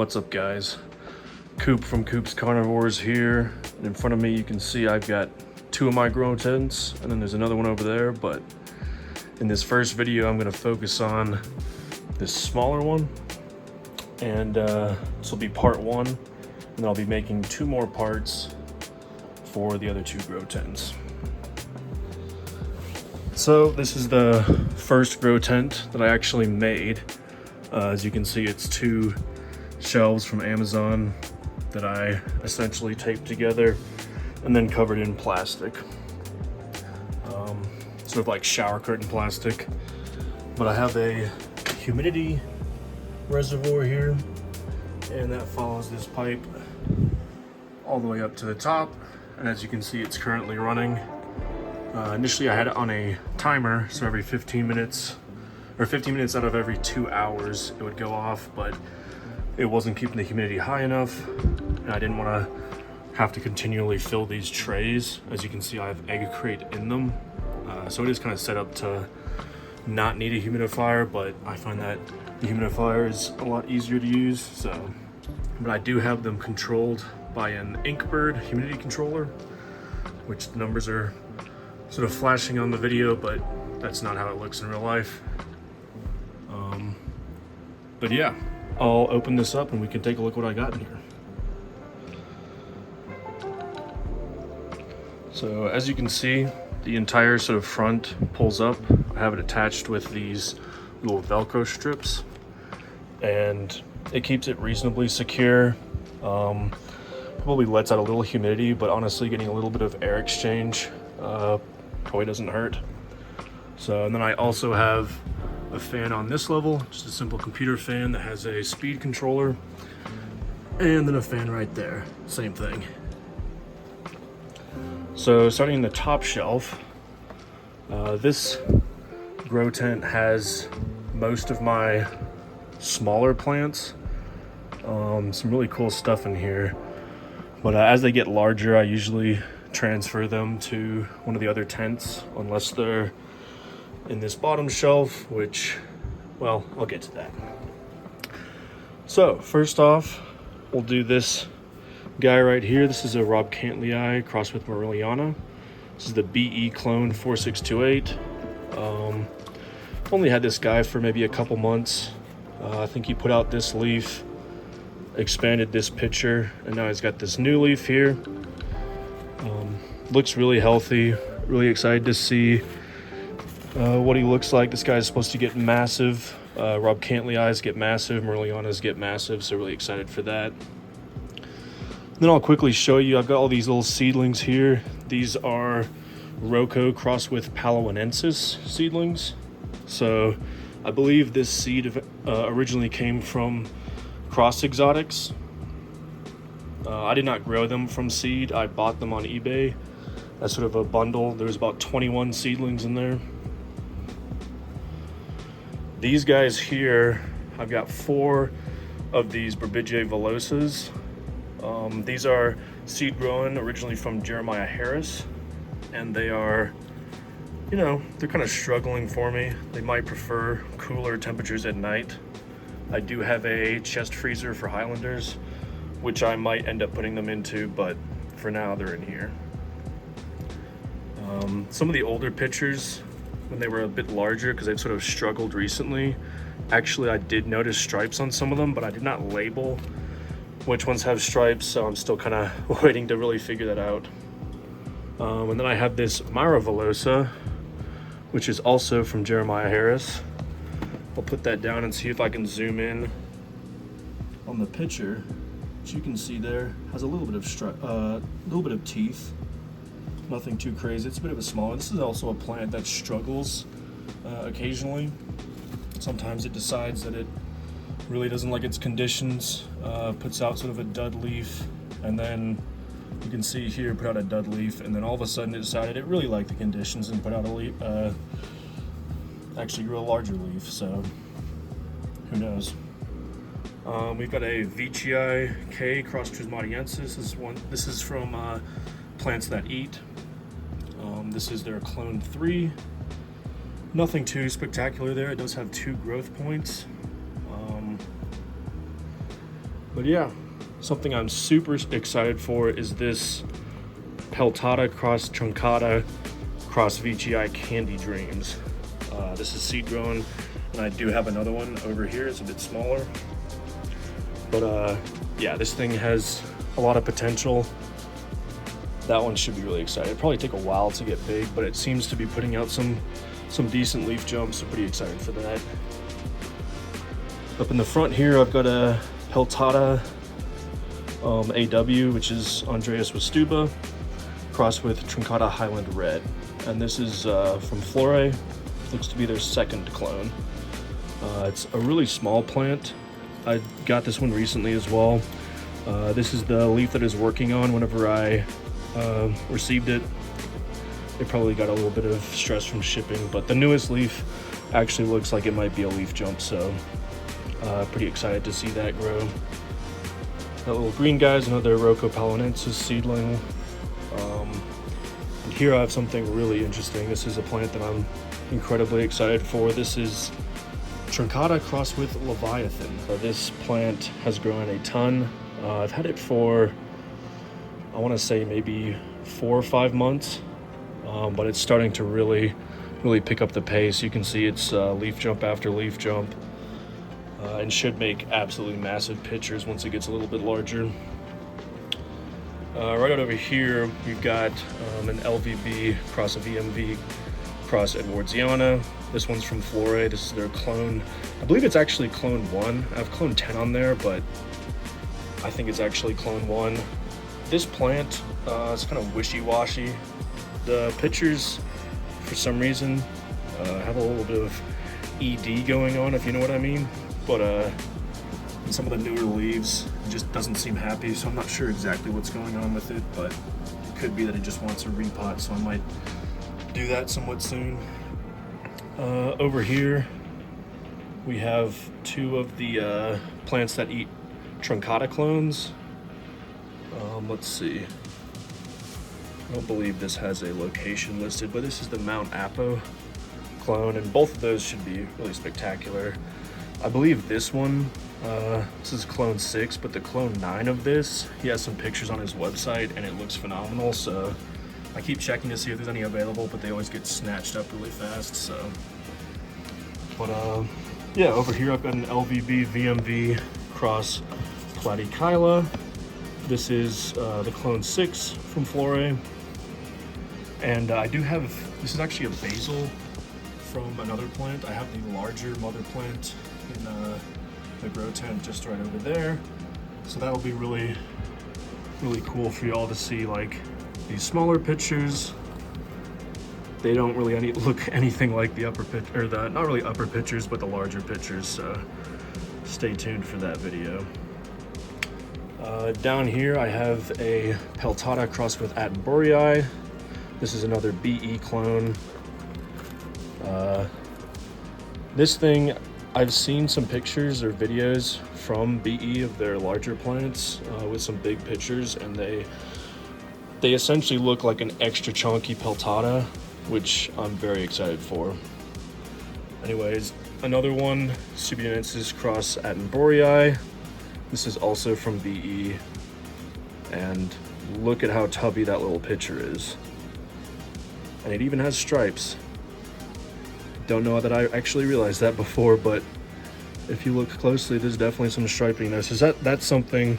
What's up, guys? Coop from Coop's Carnivores here. And in front of me you can see I've got two of my grow tents, and then there's another one over there, but in this first video I'm going to focus on this smaller one, and this will be part one, and then I'll be making two more parts for the other two grow tents. So this is the first grow tent that I actually made. As you can see, it's two shelves from Amazon that I essentially taped together and then covered in plastic. Sort of like shower curtain plastic. But I have a humidity reservoir here, and that follows this pipe all the way up to the top. And as you can see, it's currently running. Initially I had it on a timer, so every 15 minutes, or 15 minutes out of every 2 hours it would go off, but it wasn't keeping the humidity high enough, and I didn't want to have to continually fill these trays. As you can see, I have egg crate in them, so it is kind of set up to not need a humidifier, but I find that the humidifier is a lot easier to use. So, but I do have them controlled by an Inkbird humidity controller, which the numbers are sort of flashing on the video, but that's not how it looks in real life. But yeah, I'll open this up and we can take a look what I got in here. So as you can see, the entire sort of front pulls up. I have it attached with these little Velcro strips, and it keeps it reasonably secure. Probably lets out a little humidity, but honestly getting a little bit of air exchange probably doesn't hurt. So, and then I also have a fan on this level, just a simple computer fan that has a speed controller, and then a fan right there, same thing. So starting in the top shelf, this grow tent has most of my smaller plants. Some really cool stuff in here, but as they get larger I usually transfer them to one of the other tents, unless they're in this bottom shelf, which, well, I'll get to that. So first off, we'll do this guy right here. This is a Rob Cantley crossed with Morelliana. This is the BE clone 4628. Only had this guy for maybe a couple months. I think he put out this leaf, expanded this picture, and now he's got this new leaf here. Looks really healthy. Really excited to see what he looks like. This guy's supposed to get massive. Rob Cantley eyes get massive, Morelliana's get massive, so really excited for that. Then I'll quickly show you, I've got all these little seedlings here. These are Rocco crossed with Paloenensis seedlings. So I believe this seed originally came from Cross Exotics. I did not grow them from seed. I bought them on eBay as sort of a bundle. There's about 21 seedlings in there. These guys here, I've got 4 of these Burbidae villosas. These are seed grown originally from Jeremiah Harris, and they are, you know, they're kind of struggling for me. They might prefer cooler temperatures at night. I do have a chest freezer for Highlanders, which I might end up putting them into, but for now they're in here. Some of the older pictures, when they were a bit larger, because they've sort of struggled recently, actually I did notice stripes on some of them, but I did not label which ones have stripes, so I'm still kind of waiting to really figure that out. And then I have this Myra Velosa, which is also from Jeremiah Harris. I'll put that down and see if I can zoom in on the picture. Which you can see there has a little bit of teeth. Nothing too crazy. It's a bit of a smaller. This is also a plant that struggles occasionally. Sometimes it decides that it really doesn't like its conditions, puts out sort of a dud leaf, and then you can see here put out a dud leaf, and then all of a sudden it decided it really liked the conditions and put out a leaf, actually grew a larger leaf, so who knows. We've got a Veitchii K cross Trismatiensis. This is from Plants That Eat. This is their clone 3. Nothing too spectacular there. It does have 2 growth points. But yeah, something I'm super excited for is this Peltata cross Truncata cross VGI Candy Dreams. This is seed grown, and I do have another one over here. It's a bit smaller. But yeah, this thing has a lot of potential. That one should be really excited. It'll probably take a while to get big, but it seems to be putting out some decent leaf jumps, so pretty excited for that. Up in the front here, I've got a Peltata AW, which is Andreas Westuba, crossed with Truncata Highland Red. And this is from Flore. Looks to be their second clone. It's a really small plant. I got this one recently as well. This is the leaf that is working on whenever I received it. It probably got a little bit of stress from shipping, but the newest leaf actually looks like it might be a leaf jump, so pretty excited to see that grow. That little green guy is another Rocco palinensis seedling. And here I have something really interesting. This is a plant that I'm incredibly excited for. This is Truncata crossed with Leviathan. This plant has grown a ton. I've had it for, I want to say maybe 4 or 5 months, but it's starting to really pick up the pace. You can see it's leaf jump after leaf jump, and should make absolutely massive pictures once it gets a little bit larger. Right out over here, we've got an LVB cross a VMV cross Edwardsiana. This one's from Flore. This is their clone. I believe it's actually clone 1. I have clone 10 on there, but I think it's actually clone 1. This plant is kind of wishy-washy. The pictures, for some reason, have a little bit of ED going on, if you know what I mean. But in some of the newer leaves, it just doesn't seem happy, so I'm not sure exactly what's going on with it, but it could be that it just wants a repot, so I might do that somewhat soon. Over here, we have 2 of the plants that eat Truncata clones. Let's see. I don't believe this has a location listed, but this is the Mount Apo clone, and both of those should be really spectacular. I believe this one, this is clone 6, but the clone 9 of this, he has some pictures on his website, and it looks phenomenal, so I keep checking to see if there's any available, but they always get snatched up really fast, so. But yeah, over here I've got an LVB VMV cross Platykyla. This is the clone 6 from Flore. And I do have, this is actually a basil from another plant. I have the larger mother plant in the grow tent just right over there. So that will be really cool for y'all to see, like these smaller pictures. They don't really look anything like the upper pitch, or the, not really upper pictures, but the larger pictures. So stay tuned for that video. Down here I have a Peltata crossed with Attenboreae. This is another BE clone. This thing, I've seen some pictures or videos from BE of their larger plants with some big pictures, and they essentially look like an extra chunky Peltata, which I'm very excited for. Anyways, another one, Subianensis cross Attenboreae. This is also from BE, and look at how tubby that little picture is. And it even has stripes. Don't know that I actually realized that before, but if you look closely, there's definitely some striping there. So that's something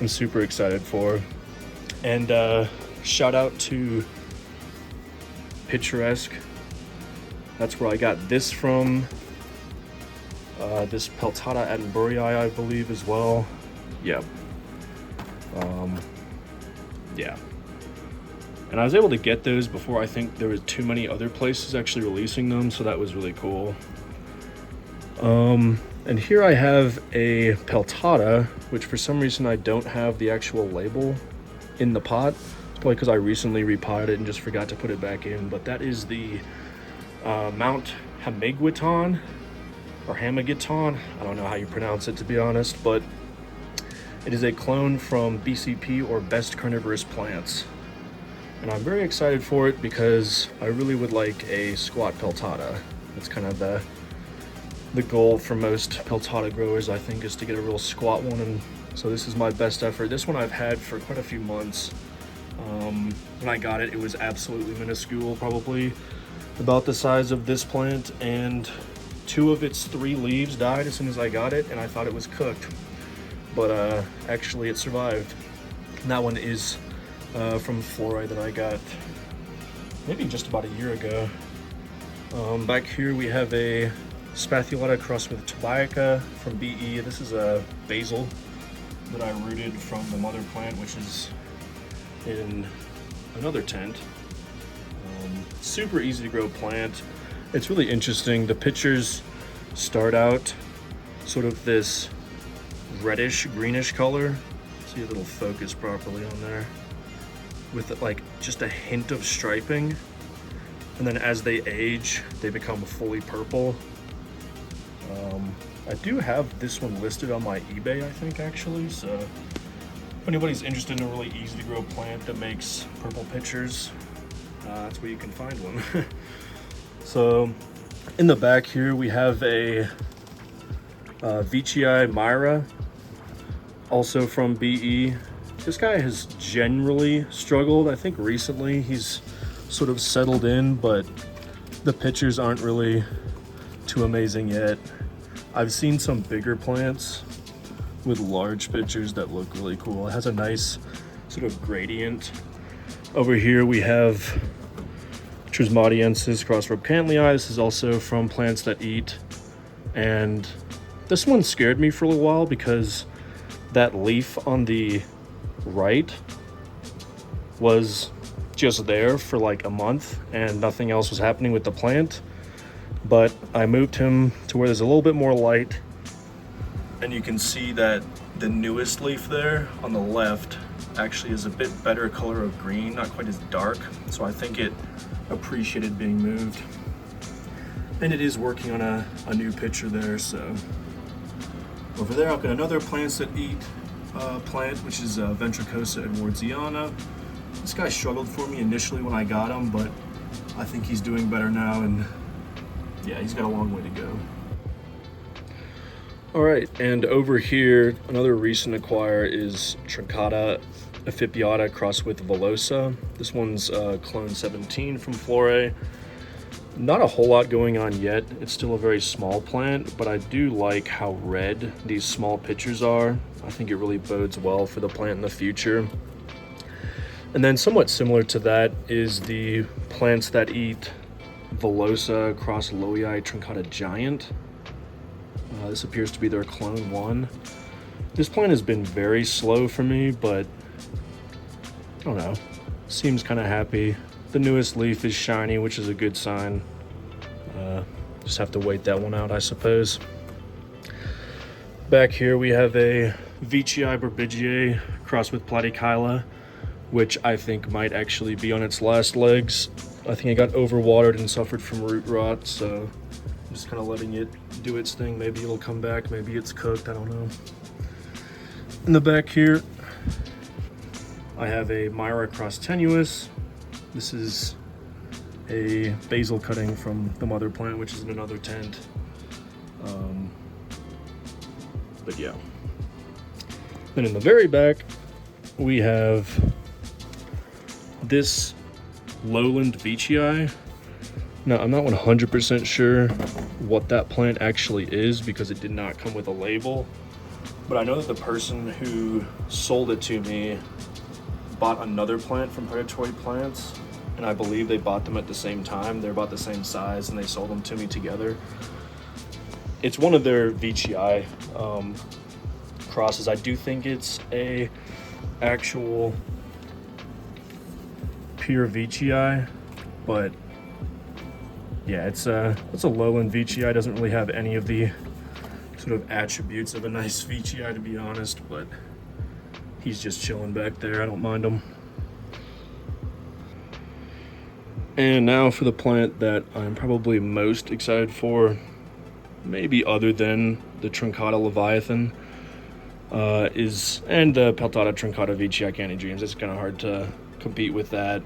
I'm super excited for. And shout out to Picturesque. That's where I got this from. This Peltata Attenboreae, I believe, as well. Yep. Yeah. And I was able to get those before I think there was too many other places actually releasing them, so that was really cool. And here I have a Peltata, which for some reason I don't have the actual label in the pot. It's probably because I recently repotted it and just forgot to put it back in, but that is the Mount Hamiguiton, or Hamagiton. I don't know how you pronounce it, to be honest, but it is a clone from BCP, or Best Carnivorous Plants. And I'm very excited for it because I really would like a squat Peltata. That's kind of the goal for most Peltata growers, I think, is to get a real squat one and So this is my best effort. This one I've had for quite a few months. When I got it, it was absolutely minuscule, probably about the size of this plant, and 2 of its 3 leaves died as soon as I got it, and I thought it was cooked. But actually it survived. And that one is from Flora that I got maybe just about a year ago. Back here we have a spathulata crossed with Tobacca from BE. This is a basil that I rooted from the mother plant, which is in another tent. Super easy to grow plant. It's really interesting. The pictures start out sort of this reddish greenish color. See if it'll focus properly on there, with like just a hint of striping, and then as they age they become fully purple. I do have this one listed on my eBay, I think, actually, so if anybody's interested in a really easy to grow plant that makes purple pictures, that's where you can find one. So in the back here we have a Veitchii Myra, also from BE. This guy has generally struggled. I think recently he's sort of settled in, but the pictures aren't really too amazing yet. I've seen some bigger plants with large pictures that look really cool. It has a nice sort of gradient. Over here we have Trismodiensis cross Cantlii. This is also from Plants That Eat, and this one scared me for a little while because that leaf on the right was just there for like a month and nothing else was happening with the plant. But I moved him to where there's a little bit more light, and you can see that the newest leaf there on the left actually is a bit better color of green, not quite as dark, so I think it appreciated being moved. And it is working on a new picture there. So over there I've got another Plants That Eat plant, which is Ventricosa edwardsiana. This guy struggled for me initially when I got him, but I think he's doing better now, and yeah, he's got a long way to go. All right, and over here, another recent acquire is Trincata Ephipiata crossed with Velosa. This one's clone 17 from Flora. Not a whole lot going on yet. It's still a very small plant, but I do like how red these small pitchers are. I think it really bodes well for the plant in the future. And then somewhat similar to that is the Plants That Eat Velosa cross Loei Trincata Giant. This appears to be their clone 1. This plant has been very slow for me, but I don't know, seems kind of happy. The newest leaf is shiny, which is a good sign. Just have to wait that one out, I suppose. Back here we have a Veitchii Burbigiae crossed with Platykyla, which I think might actually be on its last legs. I think it got overwatered and suffered from root rot, so I'm just kind of letting it do its thing. Maybe it'll come back, maybe it's cooked, I don't know. In the back here, I have a Myra cross tenuis. This is a basil cutting from the mother plant, which is in another tent. But yeah. Then in the very back, we have this lowland Veitchii. Now, I'm not 100% sure what that plant actually is because it did not come with a label, but I know that the person who sold it to me bought another plant from Predatory Plants, and I believe they bought them at the same time. They're about the same size, and they sold them to me together. It's one of their Veitchii crosses. I do think it's a actual pure Veitchii, but yeah, it's a lowland Veitchii. It doesn't really have any of the sort of attributes of a nice Veitchii, to be honest, but he's just chilling back there. I don't mind him. And now for the plant that I'm probably most excited for, maybe other than the Trincata Leviathan, and the Peltata Trincata Veitchii Candy Dreams. It's kind of hard to compete with that.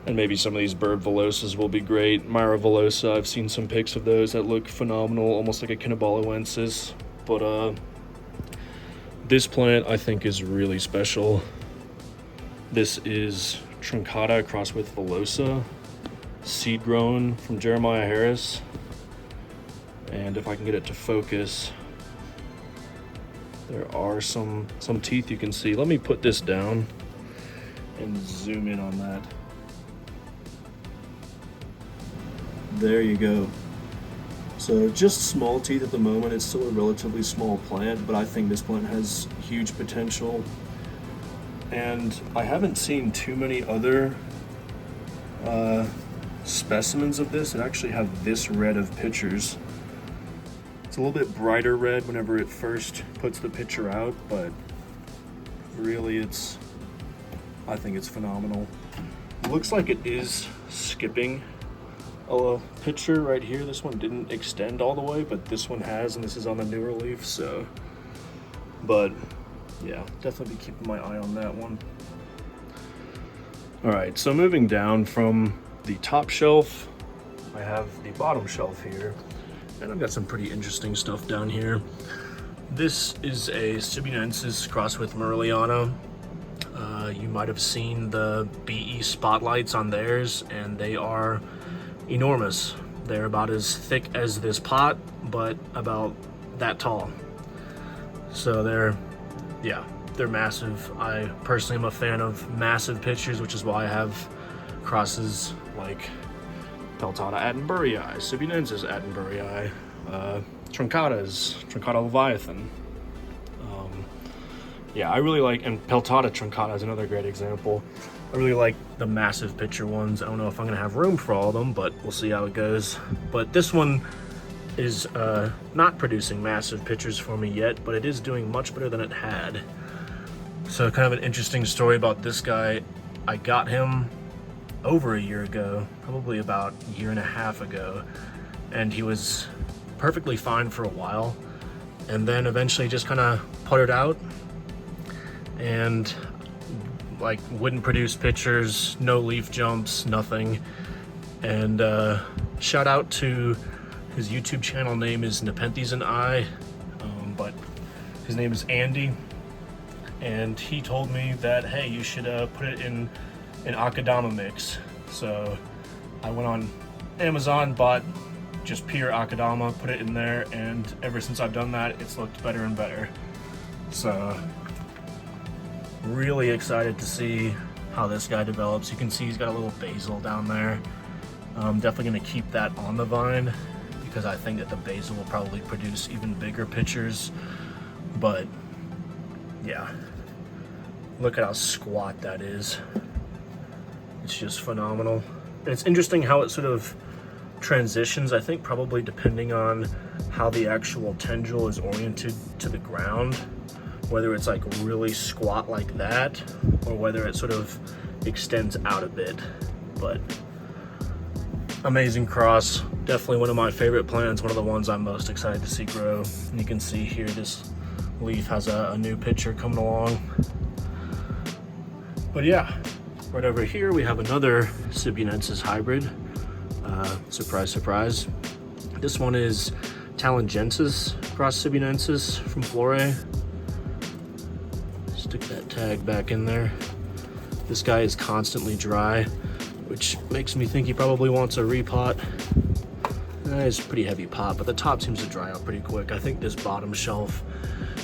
And maybe some of these bird velosas will be great. Myra velosa, I've seen some pics of those that look phenomenal, almost like a Cannibaloensis. But This plant I think is really special. This is truncata crossed with villosa, seed grown from Jeremiah Harris. And if I can get it to focus, there are some teeth you can see. Let me put this down and zoom in on that. There you go. So just small teeth at the moment. It's still a relatively small plant, but I think this plant has huge potential. And I haven't seen too many other specimens of this that actually have this red of pictures. It's a little bit brighter red whenever it first puts the picture out, but really I think it's phenomenal. It looks like it is skipping a picture right here. This one didn't extend all the way, but this one has, and this is on the newer leaf, so. But yeah, definitely be keeping my eye on that one. All right, so moving down from the top shelf, I have the bottom shelf here, and I've got some pretty interesting stuff down here. This is a Sibunensis crossed with Merliana. You might have seen the BE spotlights on theirs, and they are enormous. They're about as thick as this pot, but about that tall. So they're massive. I personally am a fan of massive pictures, which is why I have crosses like Peltata attenburyi, Sibunensis attenburyi, Truncata leviathan. Yeah, I really like, and Peltata truncata is another great example. I really like the massive picture ones. I don't know if I'm gonna have room for all of them, but we'll see how it goes. But this one is not producing massive pictures for me yet, but it is doing much better than it had. So kind of an interesting story about this guy. I got him over a year ago, probably about a year and a half ago, and he was perfectly fine for a while, and then eventually just kind of puttered out and like wouldn't produce pictures, no leaf jumps, nothing. And shout out to his YouTube channel name is Nepenthes and I, but his name is Andy, and he told me that, hey, you should put it in an akadama mix. So I went on Amazon, bought just pure akadama, put it in there, and ever since I've done that, it's looked better and better. So really excited to see how this guy develops. You can see he's got a little basil down there. I'm definitely going to keep that on the vine because I think that the basil will probably produce even bigger pictures. But yeah, look at how squat that is. It's just phenomenal. And it's interesting how it sort of transitions, I think probably depending on how the actual tendril is oriented to the ground, whether it's like really squat like that or whether it sort of extends out a bit. But amazing cross, definitely one of my favorite plants, one of the ones I'm most excited to see grow. And you can see here this leaf has a new picture coming along. But yeah, right over here we have another Sibunensis hybrid. Surprise, surprise. This one is Talangensis cross Sibunensis from Flore. Stick that tag back in there. This guy is constantly dry, which makes me think he probably wants a repot. It's a pretty heavy pot, but the top seems to dry out pretty quick. I think this bottom shelf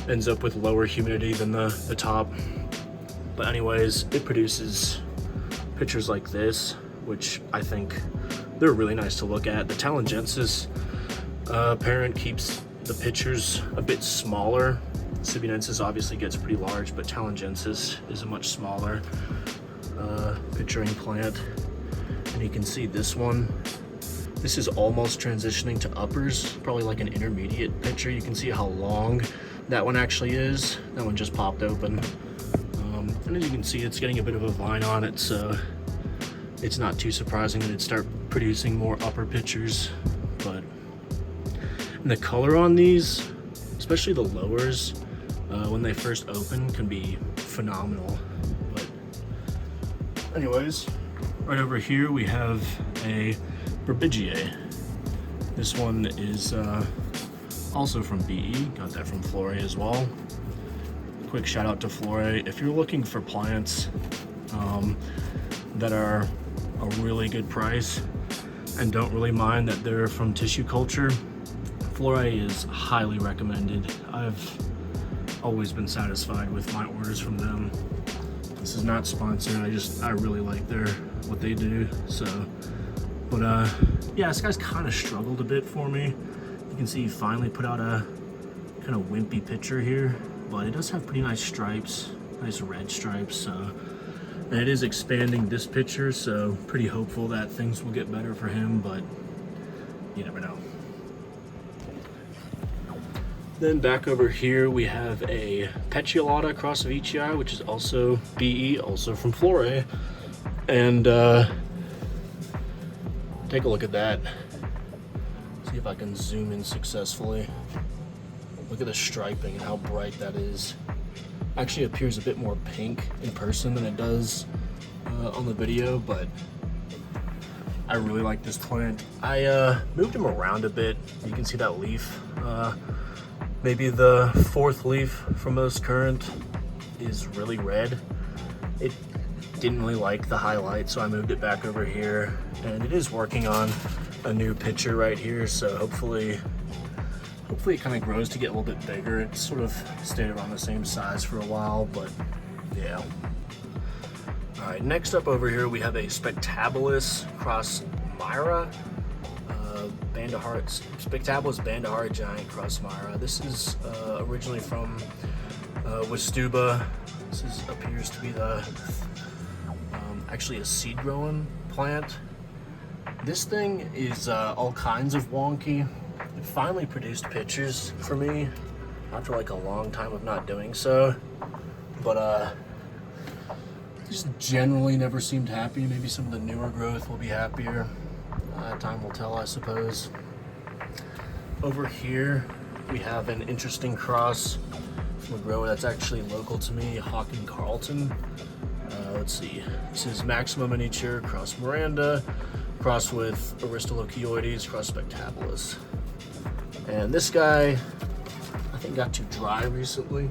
ends up with lower humidity than the top. But anyways, it produces pictures like this, which I think they're really nice to look at. The Talangensis parent keeps the pictures a bit smaller. Sibunensis obviously gets pretty large, but Talangensis is a much smaller picturing plant. And you can see this one. This is almost transitioning to uppers, probably like an intermediate picture. You can see how long that one actually is. That one just popped open. And as you can see, it's getting a bit of a vine on it, so it's not too surprising that it'd start producing more upper pictures. But and the color on these, especially the lowers, when they first open, can be phenomenal. But anyways, right over here we have a Burbigiae. This one is also from BE, got that from Flore as well. quick shout out to Flore. If you're looking for plants that are a really good price and don't really mind that they're from tissue culture, Flore is highly recommended. I've always been satisfied with my orders from them. This is not sponsored. I really like what they do. So, but yeah, this guy's kind of struggled a bit for me. You can see he finally put out a kind of wimpy picture here, but it does have pretty nice stripes, nice red stripes. And it is expanding this picture, so pretty hopeful that things will get better for him, but you never know. Then back over here, we have a Petiolata cross of Veitchii, which is also BE, also from Flore. And take a look at that. See if I can zoom in successfully. Look at the striping and how bright that is. Actually appears a bit more pink in person than it does on the video, but I really like this plant. I moved him around a bit. You can see that leaf. Maybe the fourth leaf from most current is really red. It didn't really like the highlight, so I moved it back over here, and it is working on a new picture right here, so hopefully it kind of grows to get a little bit bigger. It sort of stayed around the same size for a while, but yeah. All right, next up over here we have a Spectabulas cross Myra. Band of Hearts, Spectabulas Band of Heart Giant cross Myra. This is originally from Westuba. This appears to be actually a seed growing plant. This thing is all kinds of wonky. It finally produced pictures for me after like a long time of not doing so, but just generally never seemed happy. Maybe some of the newer growth will be happier. Time will tell, I suppose. Over here we have an interesting cross from a grower that's actually local to me, Hawk and Carlton. Let's see, this is Maximum Miniature cross Miranda, cross with Aristolochioides cross Spectabulas. And this guy, I think, got too dry recently.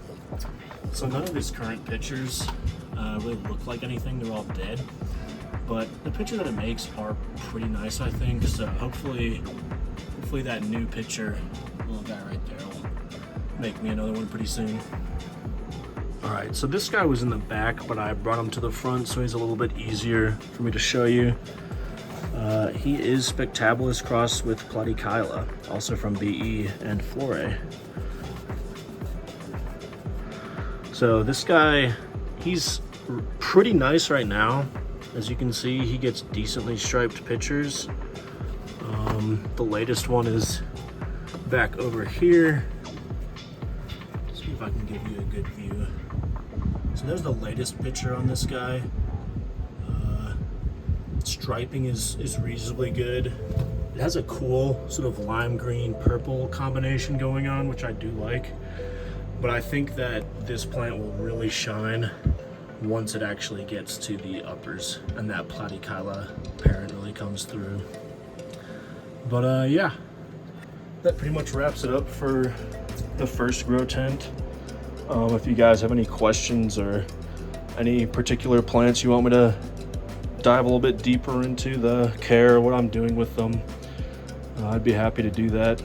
So none of his current pictures really look like anything. They're all dead. But the picture that it makes are pretty nice, I think. So hopefully that new picture, little guy right there, will make me another one pretty soon. All right, so this guy was in the back, but I brought him to the front, so he's a little bit easier for me to show you. He is Spectabulas cross with Platykyla, also from BE and Flore. So this guy, he's pretty nice right now. As you can see, he gets decently striped pictures. The latest one is back over here. Let's see if I can give you a good view. So there's the latest picture on this guy. Striping is reasonably good. It has a cool sort of lime green purple combination going on, which I do like. But I think that this plant will really shine once it actually gets to the uppers and that Platykyla parent really comes through. But yeah, that pretty much wraps it up for the first grow tent. If you guys have any questions or any particular plants you want me to dive a little bit deeper into the care, what I'm doing with them, I'd be happy to do that.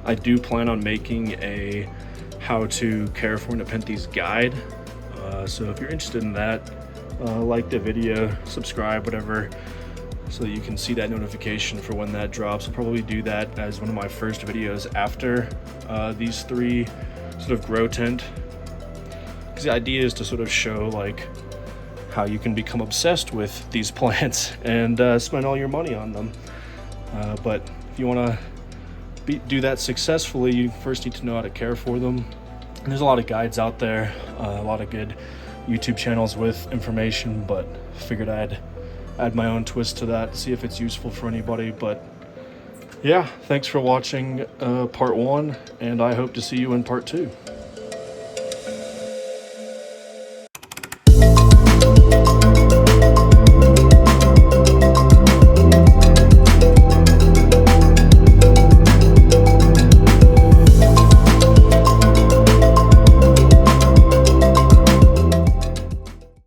I do plan on making a how to care for Nepenthes guide. So if you're interested in that, like the video, subscribe, whatever, so that you can see that notification for when that drops. I'll probably do that as one of my first videos after these three sort of grow tent. Because the idea is to sort of show like how you can become obsessed with these plants and spend all your money on them. But if you want to do that successfully, you first need to know how to care for them. And there's a lot of guides out there, a lot of good YouTube channels with information, but figured I'd add my own twist to that, see if it's useful for anybody. But yeah, thanks for watching part 1, and I hope to see you in part 2.